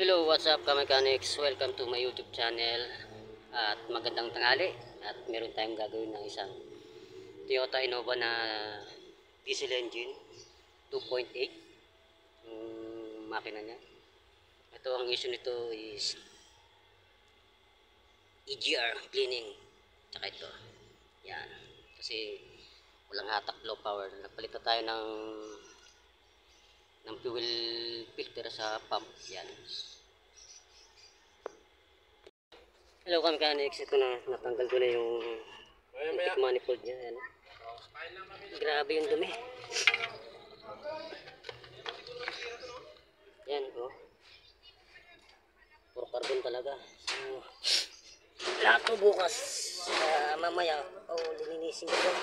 Hello, what's up ka-mechanics? Welcome to my YouTube channel. At magandang tanghali. At meron tayong gagawin ng isang Toyota Innova na diesel engine 2.8 yung makina niya. Ito, ang issue nito is EGR cleaning. Tsaka ito. Yan. Kasi walang hatak, low power. Nagpalit na tayo ng fuel filter sa pump. Yan. Hello ka-mechanics, ito na, natanggal ko na yung intake manifold niya. Yan. Grabe yung dumi. Yan, oh. Puro carbon talaga. So, lahat to bukas. Mamaya, lilinisin ko ito.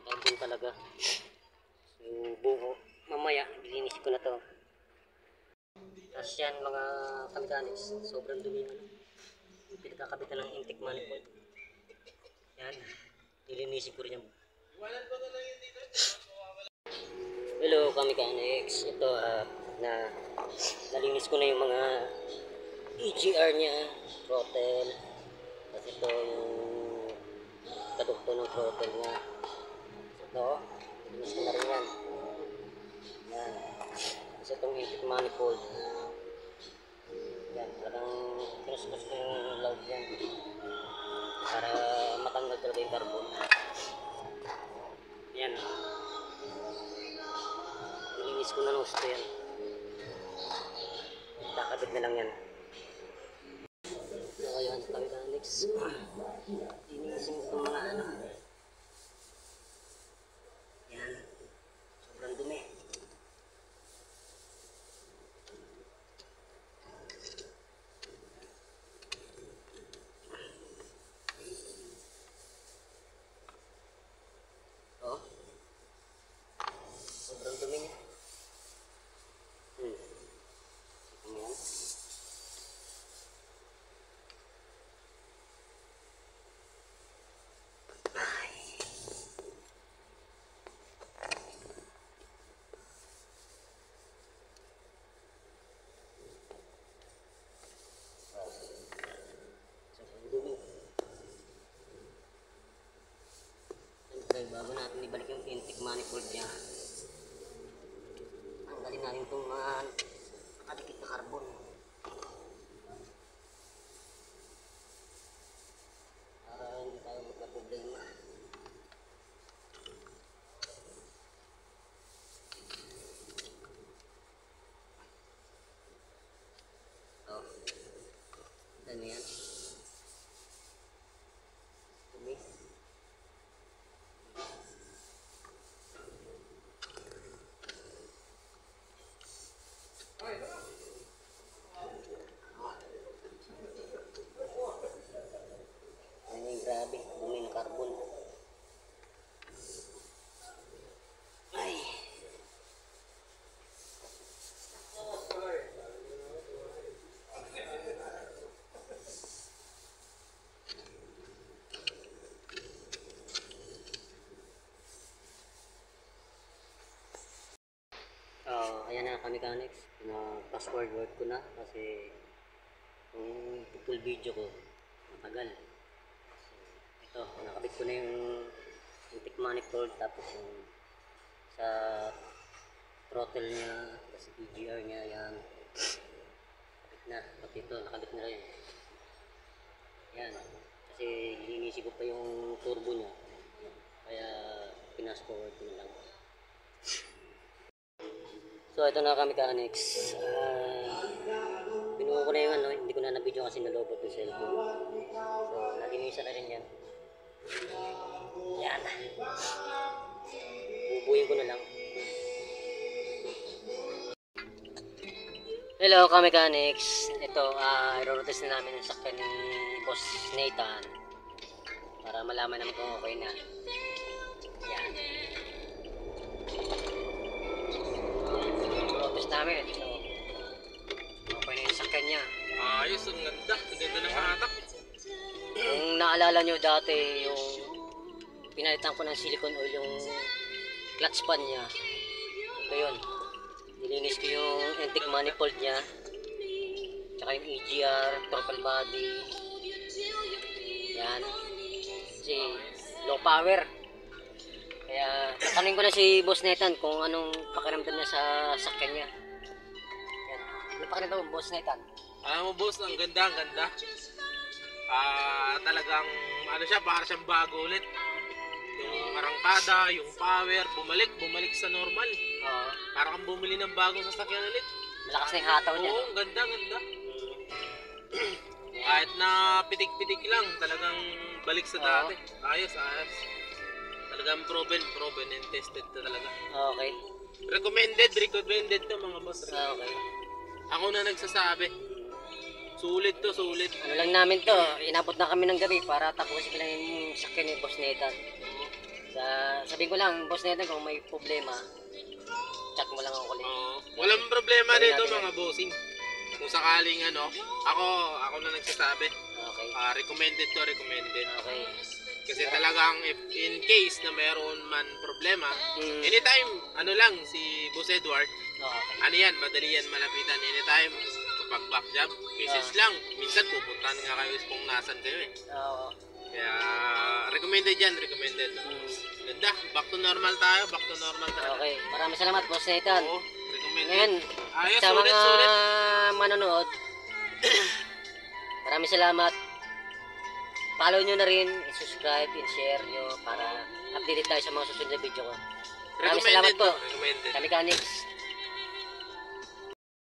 Carbon talaga. So, buho. Mamaya, lilinis ko na to. Tapos yan, mga ka-mechanics, sobrang dumi na. Pinagkakabitan ng intake manifold. Yan. Lilinisin ko rin yan. Hello ka-mechanics. Ito, nalinis ko na yung mga EGR niya, throttle. Tapos ito yung kadukto ng throttle niya. Ito, linis ko na rin yan. Yan. Tapos itong intake manifold. Yan, talagang kinuskus ko yung loud yan. Para matanggal talaga yung carbon. Yan. Nilinis ko na ng gusto yan. Kakabit na lang yan. So ayun, ka-mechanics. Linisin ko mga ano. Yan. Sobrang dumi. Oh. Sobrang dumi niya. Yan. Bago natin ibalik yung intake manifold niya, tanggalin natin itong mga nakadikit na carbon para hindi tayo magka-problema. So, dami yan. Dumi. Grabe, dumi ng carbon. Ay. Ayan na ka-mechanics. Password word ko na kasi kung full video ko matagal. Ito, nakabit ko na yung intake manifold, tapos yung sa throttle niya, tapos EGR niya, yan. Nakabit na, pati ito, nakabit na rin. Yan, kasi linisin ko pa yung turbo niya, kaya pinas forward ko na lang. So, ito na ka-mechanics. Binuo ko na yung ano, hindi ko na na-video kasi nalobot yung cellphone. So, nalinisan na rin yan. Yan. Bubuyin ko na lang. Hello ka-mechanics. Ito, i-rotate na namin yung sakyan ni Boss Nathan para malaman naman kung okay na. Yan. I-rotate namin. So, okay na yung sakyan niya. Ayos, ang ganda. Ang ganda ng hatak. Kung naalala nyo dati yung pinalitan ko ng silicone oil yung clutch pan niya. Ito yun. Nilinis ko yung intake manifold niya. Tsaka yung EGR, throttle body. Yan. Kasi low power. Kaya tanungin ko na si Boss Nathan kung anong pakiramdam niya sa sakyan niya. Yan. Ano pakiramdam mo, Boss Nathan? Alam mo boss, ang ganda, ang ganda. Talagang ano siya, para siyang bago ulit. Yung arangkada, yung power, bumalik sa normal. Oo. Para kang bumili ng bagong sasakyan ulit. Malakas na yung hataw niya. Oo, No? ang ganda, ganda. Kahit na pitik-pitik lang, talagang balik sa dati. Ayos, ayos. Talagang proven and tested to talaga. Okay. Recommended to mga boss. Okay. Ako na nagsasabi. Sulit to, sulit. Ano lang namin to, inabot na kami ng gabi para tapusin ko lang yung sakyan ni Boss Nathan. Sabihin ko lang, Boss Nathan, kung may problema, chat mo lang ako ulit. Walang problema Gawin dito natin mga bossing. Kung sakaling ano, ako na nagsasabi. Okay. Recommended to, recommended. Okay. Kasi talagang if in case na mayroon man problema, anytime, ano lang, si Boss Edward, Okay. ano yan, madali yan malapitan. Anytime, kapag back job, message lang. Minsan pupuntahan nga kayo kung nasan kayo eh. Oo. Kaya recommended yan, recommended. Ganda, back to normal tayo, back to normal talaga. Okay. Maraming salamat, Boss Nathan. Oo, recommended. Ngayon, Ayos, sa sulit, mga sulit. manonood, maraming salamat. Follow nyo na rin, subscribe, and share nyo para updated tayo sa mga susunod na video ko. Maraming salamat po. Recommended. Kamikanex.